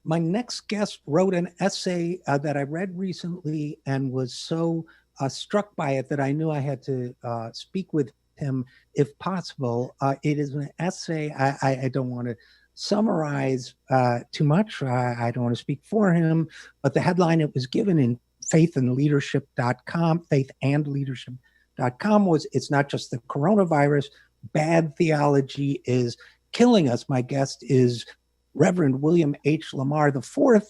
My next guest wrote an essay that I read recently and was so struck by it that I knew I had to speak with him if possible. It is an essay. I don't want to summarize too much. I don't want to speak for him, but the headline it was given in faithandleadership.com was "It's not just the coronavirus. Bad theology is killing us." My guest is Reverend William H. Lamar IV.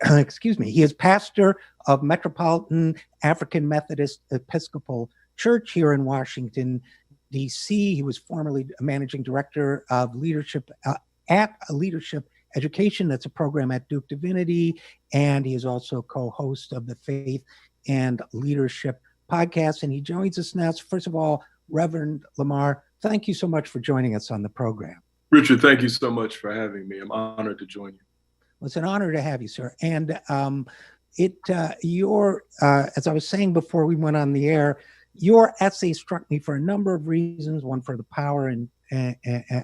Excuse me. He is pastor of Metropolitan African Methodist Episcopal Church here in Washington, D.C. He was formerly managing director of leadership at Leadership Education. That's a program at Duke Divinity. And he is also co-host of the Faith and Leadership podcast. And he joins us now. So first of all, Reverend Lamar, thank you so much for joining us on the program. Richard, thank you so much for having me. I'm honored to join you. Well, it's an honor to have you, sir. And as I was saying before we went on the air, your essay struck me for a number of reasons. One, for the power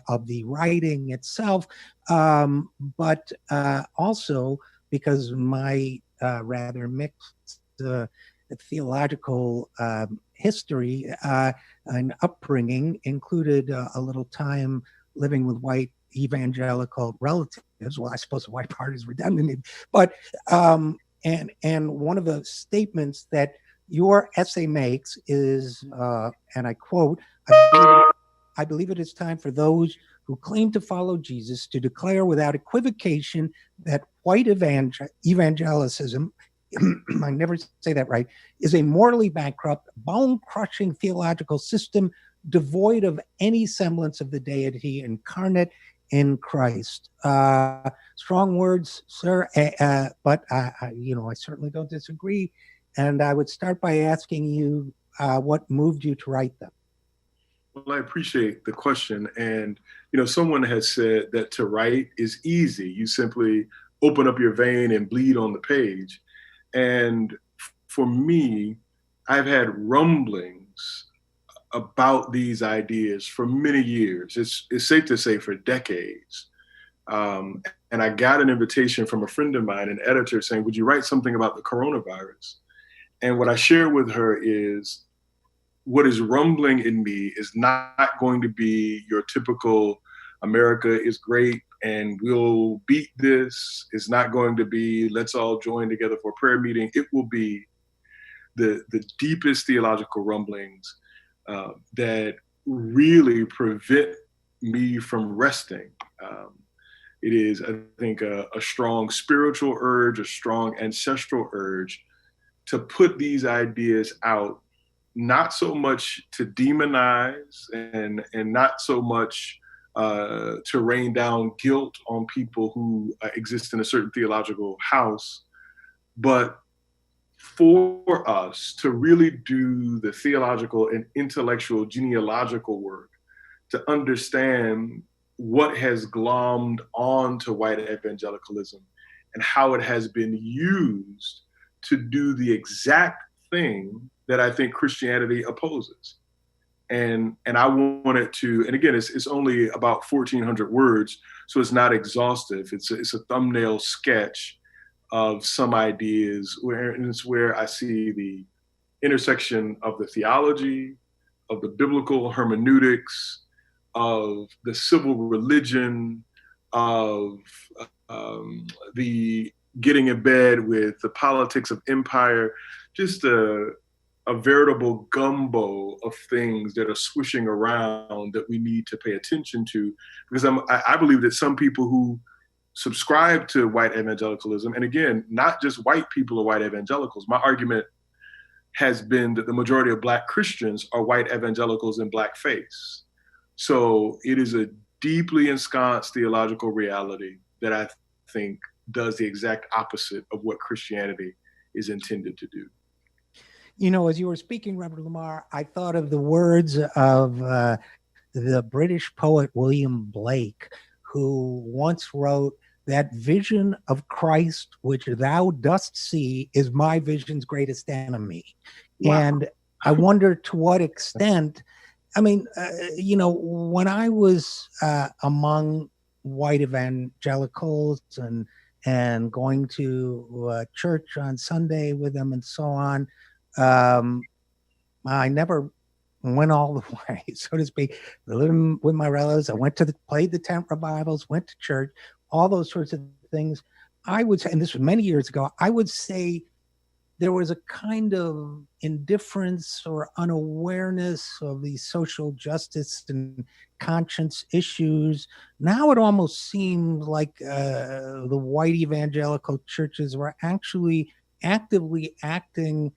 of the writing itself, but also because my rather mixed theological history and upbringing included a little time living with white evangelical relatives. Well, I suppose the white part is redundant, but and one of the statements that your essay makes is, and I quote, I believe it is time for those who claim to follow Jesus to declare without equivocation that white evangelicism, I never say that right, is a morally bankrupt, bone-crushing theological system devoid of any semblance of the deity incarnate in Christ. Strong words, sir, but I certainly don't disagree. And I would start by asking you what moved you to write them. Well, I appreciate the question. And, someone has said that to write is easy. You simply open up your vein and bleed on the page. And for me, I've had rumblings about these ideas for many years. It's safe to say for decades. And I got an invitation from a friend of mine, an editor, saying, would you write something about the coronavirus? And what I share with her is what is rumbling in me is not going to be your typical America is great and we'll beat this. It's not going to be let's all join together for a prayer meeting. It will be the deepest theological rumblings that really prevent me from resting. It is, I think, a strong spiritual urge, a strong ancestral urge to put these ideas out, not so much to demonize and not so much to rain down guilt on people who exist in a certain theological house, but for us to really do the theological and intellectual genealogical work to understand what has glommed onto white evangelicalism and how it has been used to do the exact thing that I think Christianity opposes. And I wanted to, and again, it's only about 1,400 words, so it's not exhaustive. It's a thumbnail sketch of some ideas and it's where I see the intersection of the theology, of the biblical hermeneutics, of the civil religion, of the getting in bed with the politics of empire, just a veritable gumbo of things that are swishing around that we need to pay attention to. Because I believe that some people who subscribe to white evangelicalism, and again, not just white people are white evangelicals. My argument has been that the majority of Black Christians are white evangelicals in blackface. So it is a deeply ensconced theological reality that I think does the exact opposite of what Christianity is intended to do. As you were speaking, Reverend Lamar, I thought of the words of the British poet William Blake, who once wrote, "That vision of Christ which thou dost see is my vision's greatest enemy." Wow. And I wonder to what extent, when I was among white evangelicals and and going to church on Sunday with them and so on. Um, I never went all the way, so to speak. Living with my relatives, I went to played the tent revivals, went to church, all those sorts of things. I would say, and this was many years ago, I would say there was a kind of indifference or unawareness of these social justice and conscience issues. Now it almost seems like the white evangelical churches were actually actively acting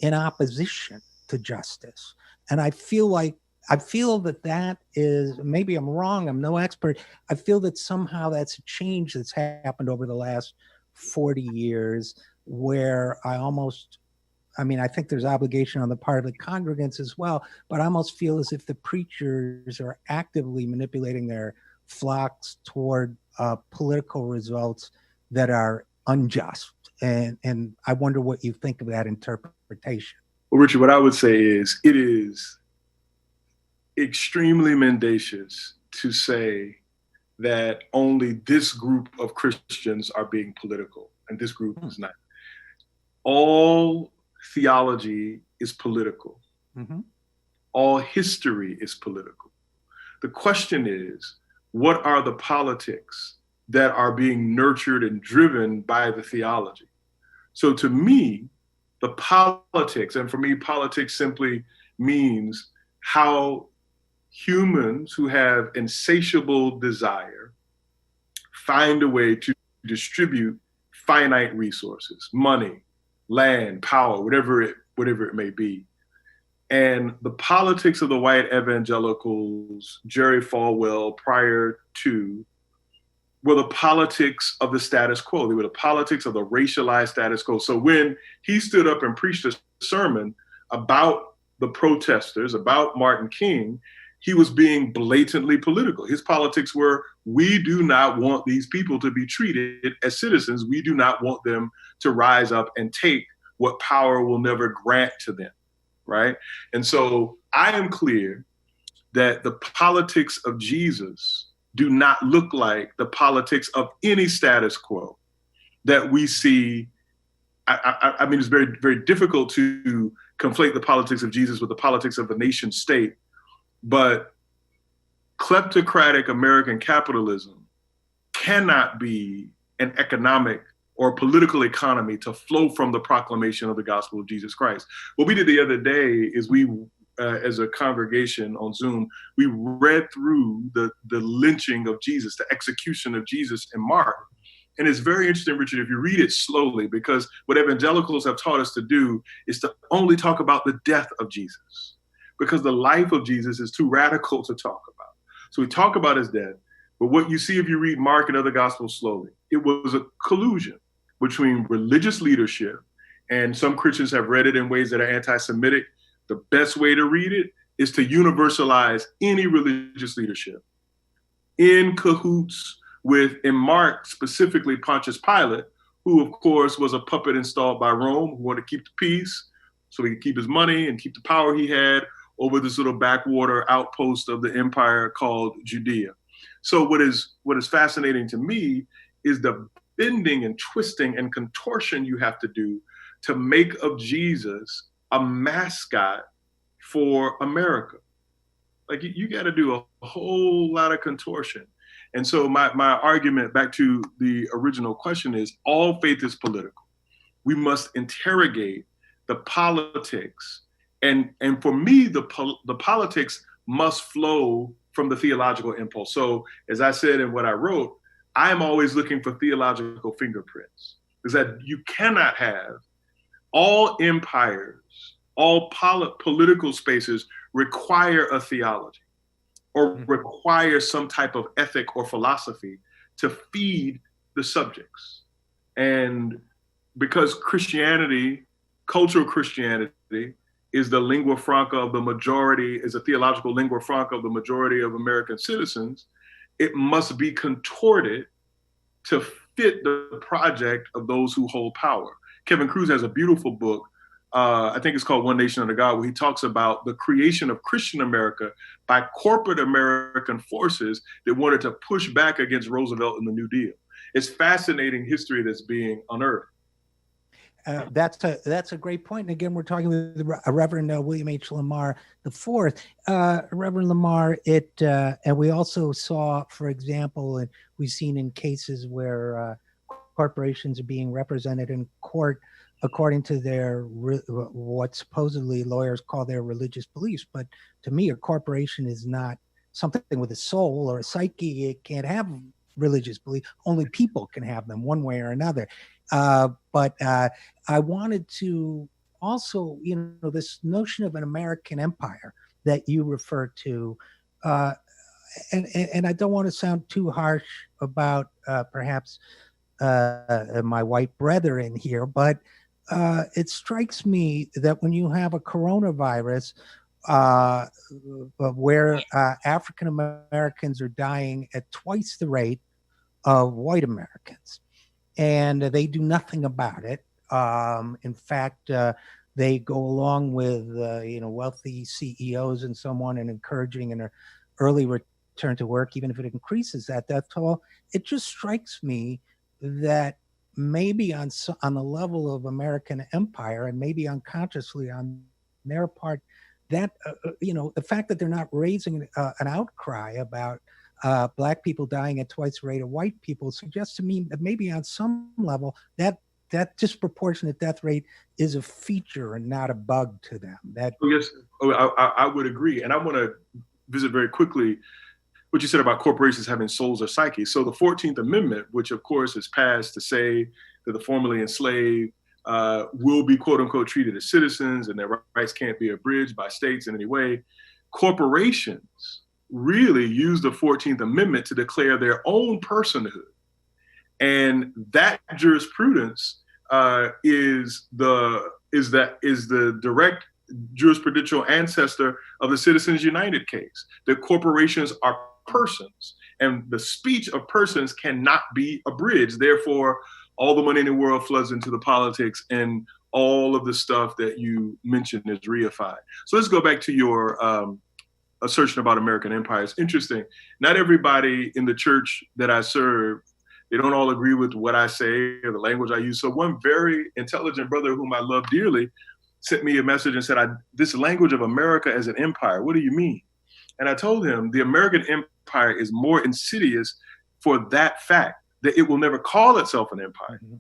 in opposition to justice. And I feel that that is, maybe I'm wrong, I'm no expert. I feel that somehow that's a change that's happened over the last 40 years where I mean, I think there's obligation on the part of the congregants as well, but I almost feel as if the preachers are actively manipulating their flocks toward political results that are unjust. And I wonder what you think of that interpretation. Well, Richard, what I would say is it is extremely mendacious to say that only this group of Christians are being political and this group is not. All theology is political. Mm-hmm. All history is political. The question is, what are the politics that are being nurtured and driven by the theology? So to me, the politics, and for me, politics simply means how humans who have insatiable desire find a way to distribute finite resources, money, land, power, whatever it may be. And the politics of the white evangelicals, Jerry Falwell prior to, were the politics of the status quo. They were the politics of the racialized status quo. So when he stood up and preached a sermon about the protesters, about Martin King, he was being blatantly political. His politics were, we do not want these people to be treated as citizens. We do not want them to rise up and take what power will never grant to them, right? And so I am clear that the politics of Jesus do not look like the politics of any status quo that we see. I mean, it's very, very difficult to conflate the politics of Jesus with the politics of the nation state, but kleptocratic American capitalism cannot be an economic or political economy to flow from the proclamation of the gospel of Jesus Christ. What we did the other day is we, as a congregation on Zoom, we read through the lynching of Jesus, the execution of Jesus in Mark. And it's very interesting, Richard, if you read it slowly, because what evangelicals have taught us to do is to only talk about the death of Jesus, because the life of Jesus is too radical to talk about. So we talk about his death, but what you see if you read Mark and other gospels slowly, it was a collusion between religious leadership, and some Christians have read it in ways that are anti-Semitic. The best way to read it is to universalize any religious leadership in cahoots with, in Mark specifically, Pontius Pilate, who of course was a puppet installed by Rome, who wanted to keep the peace so he could keep his money and keep the power he had over this little backwater outpost of the empire called Judea. So what is fascinating to me is the bending and twisting and contortion you have to do to make of Jesus a mascot for America. Like you got to do a whole lot of contortion. And so my argument back to the original question is, all faith is political. We must interrogate the politics. And for me, the politics must flow from the theological impulse. So as I said in what I wrote, I am always looking for theological fingerprints, is that you cannot have all empires, all political spaces require a theology or require some type of ethic or philosophy to feed the subjects. And because Christianity, cultural Christianity, is the lingua franca of the majority, is a theological lingua franca of the majority of American citizens, it must be contorted to fit the project of those who hold power. Kevin Cruz has a beautiful book, I think it's called One Nation Under God, where he talks about the creation of Christian America by corporate American forces that wanted to push back against Roosevelt and the New Deal. it's fascinating history that's being unearthed. That's a great point. And again, we're talking with Reverend William H. Lamar IV. Reverend Lamar, and we also saw, for example, and we've seen in cases where corporations are being represented in court according to their what supposedly lawyers call their religious beliefs. But to me, a corporation is not something with a soul or a psyche. It can't have religious belief. Only people can have them one way or another. But I wanted to also, this notion of an American empire that you refer to, and I don't want to sound too harsh about perhaps my white brethren here, but it strikes me that when you have a coronavirus where African Americans are dying at twice the rate of white Americans, and they do nothing about it. In fact, they go along with wealthy CEOs and so on, and encouraging an early return to work, even if it increases that death toll. It just strikes me that maybe on the level of American empire, and maybe unconsciously on their part, that the fact that they're not raising an outcry about Black people dying at twice the rate of white people suggests to me that maybe on some level that disproportionate death rate is a feature and not a bug to them. Yes, I would agree. And I want to visit very quickly what you said about corporations having souls or psyches. So the 14th Amendment, which of course is passed to say that the formerly enslaved will be quote unquote treated as citizens and their rights can't be abridged by states in any way. Corporations really use the 14th Amendment to declare their own personhood. And that jurisprudence is the direct jurisprudential ancestor of the Citizens United case. That corporations are persons, and the speech of persons cannot be abridged. Therefore, all the money in the world floods into the politics, and all of the stuff that you mentioned is reified. So let's go back to your assertion about American empire. It's interesting. Not everybody in the church that I serve, they don't all agree with what I say or the language I use. So one very intelligent brother whom I love dearly sent me a message and said, this language of America as an empire, what do you mean? And I told him the American empire is more insidious for that fact, that it will never call itself an empire. Mm-hmm.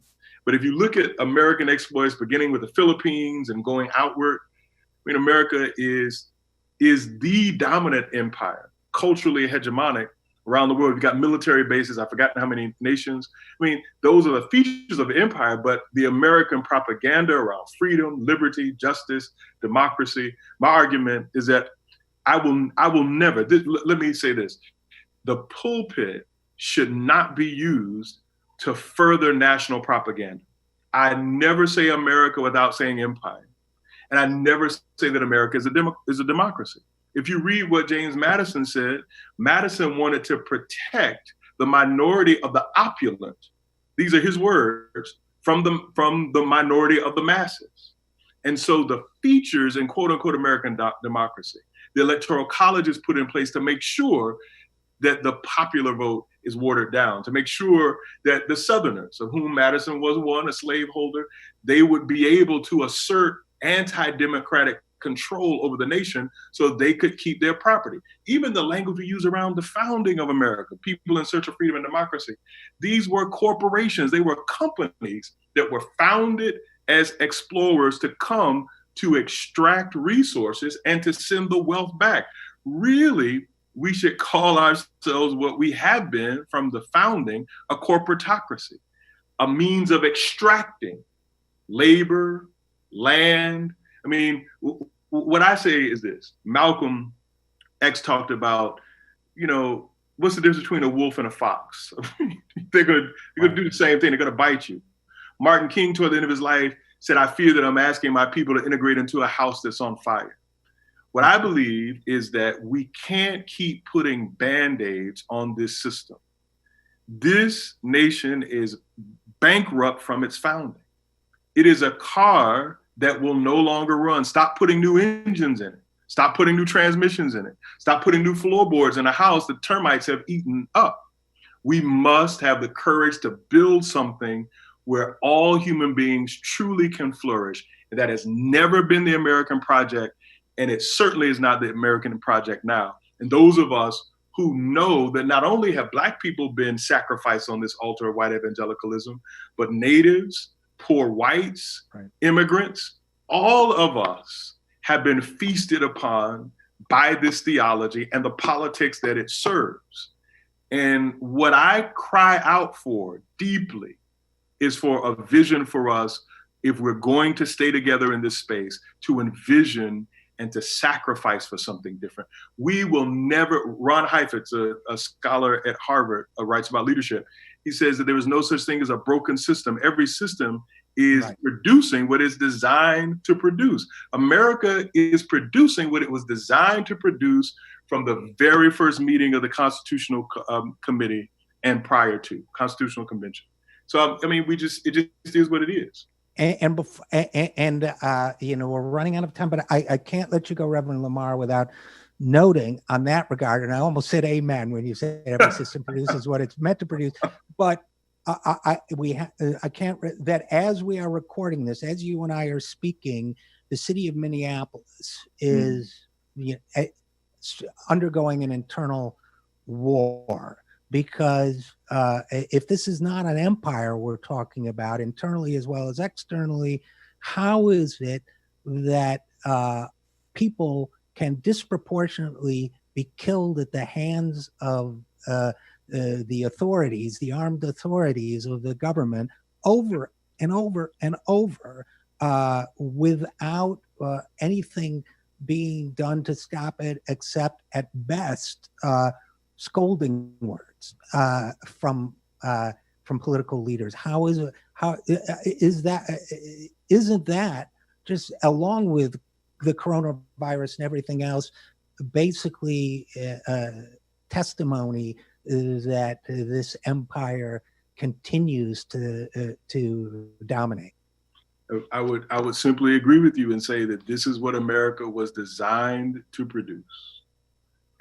But if you look at American exploits, beginning with the Philippines and going outward, I mean, America is the dominant empire, culturally hegemonic around the world. We've got military bases. I've forgotten how many nations. I mean, those are the features of the empire, but the American propaganda around freedom, liberty, justice, democracy. My argument is that I will never, let me say this, the pulpit should not be used to further national propaganda. I never say America without saying empire. And I never say that America is a democracy. If you read what James Madison said, Madison wanted to protect the minority of the opulent. These are his words, from the minority of the masses. And so the features in quote unquote American democracy, the Electoral College is put in place to make sure that the popular vote is watered down, to make sure that the Southerners, of whom Madison was one, a slaveholder, they would be able to assert anti-democratic control over the nation so they could keep their property. Even the language we use around the founding of America, people in search of freedom and democracy, these were corporations, they were companies that were founded as explorers to come to extract resources and to send the wealth back. Really, we should call ourselves what we have been from the founding, a corporatocracy, a means of extracting labor, land. I mean, what I say is this. Malcolm X talked about, what's the difference between a wolf and a fox? They're gonna do the same thing. They're gonna bite you. Martin King, toward the end of his life, said, I fear that I'm asking my people to integrate into a house that's on fire. What I believe is that we can't keep putting Band-Aids on this system. This nation is bankrupt from its founding. It is a car that will no longer run. Stop putting new engines in it. Stop putting new transmissions in it. Stop putting new floorboards in a house that termites have eaten up. We must have the courage to build something where all human beings truly can flourish. And that has never been the American project, and it certainly is not the American project now. And those of us who know that not only have Black people been sacrificed on this altar of white evangelicalism, but natives, poor whites, right, immigrants, all of us have been feasted upon by this theology and the politics that it serves. And what I cry out for deeply is for a vision for us, if we're going to stay together in this space, to envision and to sacrifice for something different. We will never, Ron Heifetz, a scholar at Harvard, writes about leadership. He says that there is no such thing as a broken system. Every system is right, producing what it's designed to produce. America is producing what it was designed to produce from the very first meeting of the Constitutional Committee and prior to Constitutional Convention. So, I mean, it just is what it is. And you know, we're running out of time, but I can't let you go, Reverend Lamar, without noting on that regard, and I almost said amen when you said every system produces what it's meant to produce, but I can't, that as we are recording this, as you and I are speaking, the city of Minneapolis is undergoing an internal war. Because if this is not an empire we're talking about internally as well as externally, how is it that people can disproportionately be killed at the hands of the authorities, the armed authorities of the government over and over and over without anything being done to stop it, except at best scolding words from political leaders? How is it? How is that? Isn't that just, along with the coronavirus and everything else, basically testimony that this empire continues to dominate? I would simply agree with you and say that this is what America was designed to produce.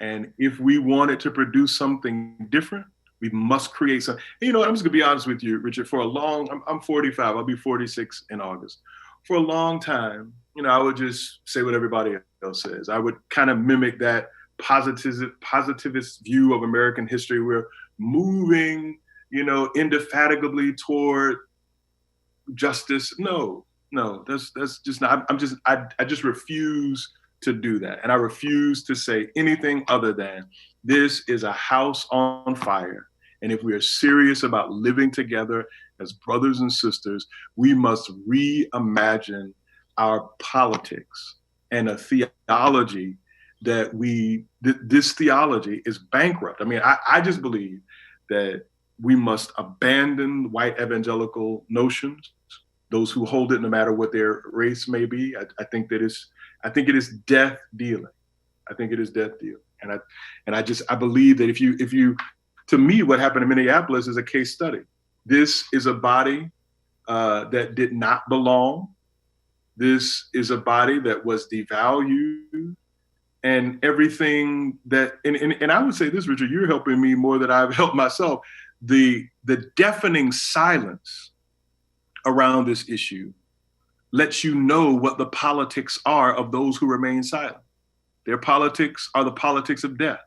And if we wanted to produce something different, we must create something. You know, I'm just gonna be honest with you, Richard, for a long, I'm 45, I'll be 46 in August. For a long time, you know, I would just say what everybody else says. I would kind of mimic that positivist view of American history. We're moving, you know, indefatigably toward justice. No, that's just not, I just refuse to do that. And I refuse to say anything other than this is a house on fire. And if we are serious about living together as brothers and sisters, we must reimagine our politics and a theology that this theology is bankrupt. I mean, I just believe that we must abandon white evangelical notions, those who hold it no matter what their race may be. I think it is death dealing. I think it is death dealing. And I believe that if you, to me, what happened in Minneapolis is a case study. This is a body that did not belong. This is a body that was devalued, and everything that, and I would say this, Richard, you're helping me more than I've helped myself. The deafening silence around this issue lets you know what the politics are of those who remain silent. Their politics are the politics of death.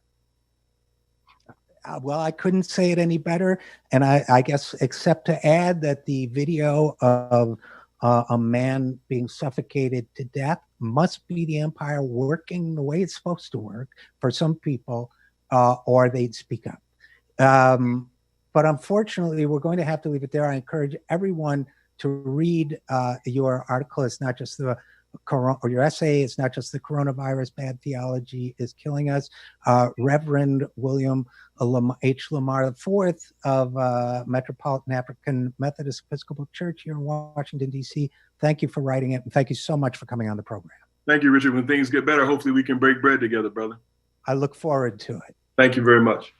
Well, I couldn't say it any better. And I guess, except to add that the video of a man being suffocated to death must be the empire working the way it's supposed to work for some people, or they'd speak up. But unfortunately, we're going to have to leave it there. I encourage everyone to read your article. It's not just the or your essay. It's not just the coronavirus. Bad theology is killing us. Reverend William H. Lamar IV of Metropolitan African Methodist Episcopal Church here in Washington, D.C. Thank you for writing it, and thank you so much for coming on the program. Thank you, Richard. When things get better, hopefully we can break bread together, brother. I look forward to it. Thank you very much.